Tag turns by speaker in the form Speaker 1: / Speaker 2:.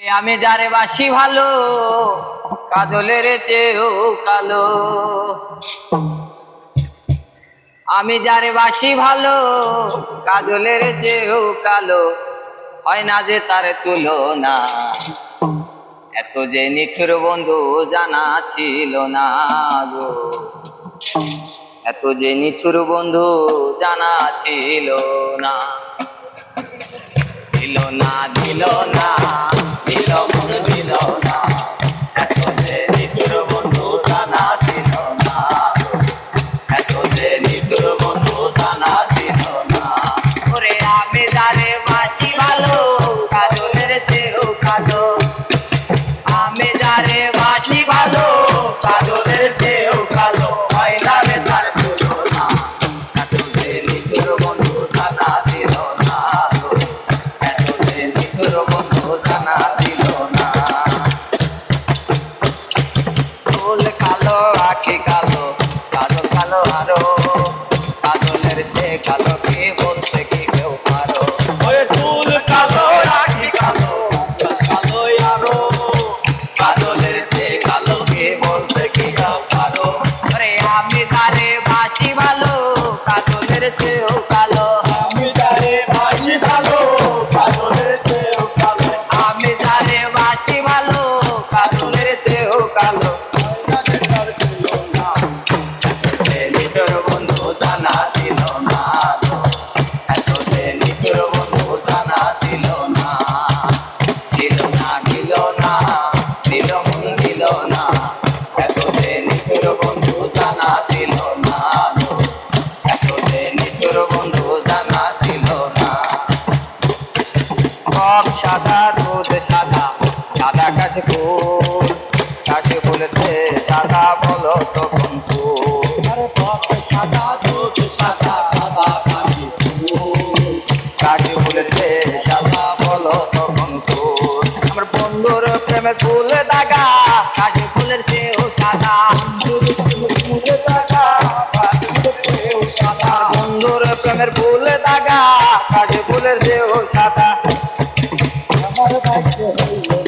Speaker 1: আমি যারে বাসি ভালো কাজলের চেয়েও কালো। আমি যারে বাসি ভালো কাজলের চেয়েও কালো, হয় না যে তার তুলনা। এত যে নিঠুর বন্ধু জানা ছিল না গো, এত যে নিঠুর বন্ধু জানা ছিল না। দিল না দিল না দিল মন দিল না, এত যে নিঠুর বন্ধু জানা ছিল না, এত যে নিঠুর বন্ধু জানা ছিল না। ওরে আমি যারে বাসি ভালো কাজলের চেয়েও কালো, আমি যারে বাসি ভালো কাজলের চেয়েও কালো, হয় না রে তার তুলনা। এত যে নিঠুর বন্ধু জানা ছিল না, এত যে নিঠুর বন্ধু জানা ছিল না। ফুল কালো আখি কালো, কালো কালো আরো, কাজলের চেয়ে কালো কি বলতে কি কেউ পারো। ওরে ফুল কালো আখি কালো, কালো আরো, কাজলের চেয়ে কালো কি বলতে কি কেউ পারো। ওরে আমি যারে বাসি ভালো কাজলের চেয়েও কালো, আমি যারে বাসি ভালো কাজলের চেয়েও কালো, আমি যারে বাসি ভালো কাজলের চেয়েও কালো। নিঠুর বন্ধু জানা ছিল না, এত যে নিঠুর বন্ধু জানা ছিল না। দিল না দিল না দিল মন দিল না, এত যে নিঠুর বন্ধু জানা ছিল না, এত যে নিঠুর বন্ধু জানা ছিল না। টক সাদা দুধ সাদা, সাদা কাশি ফুল, কাশি ফুলেছে সাদা বলো তখন ফুল। আরে টক সাদা দুধ সাদা, সাদা কাশি ফুল, কাশি ফুলেছে সাদা বলো তখন ফুল। আমার বন্ধুর প্রেমে ফুল দাগা, কাশি ফুলের চেয়েও সাদা, ফুলে দাগা কাশি ফুলের চেয়েও সাদা। বন্ধুর প্রেমের ফুল দাগা, কাশি ফুলের চেয়েও সাদা। আমার ভাগ্য হইল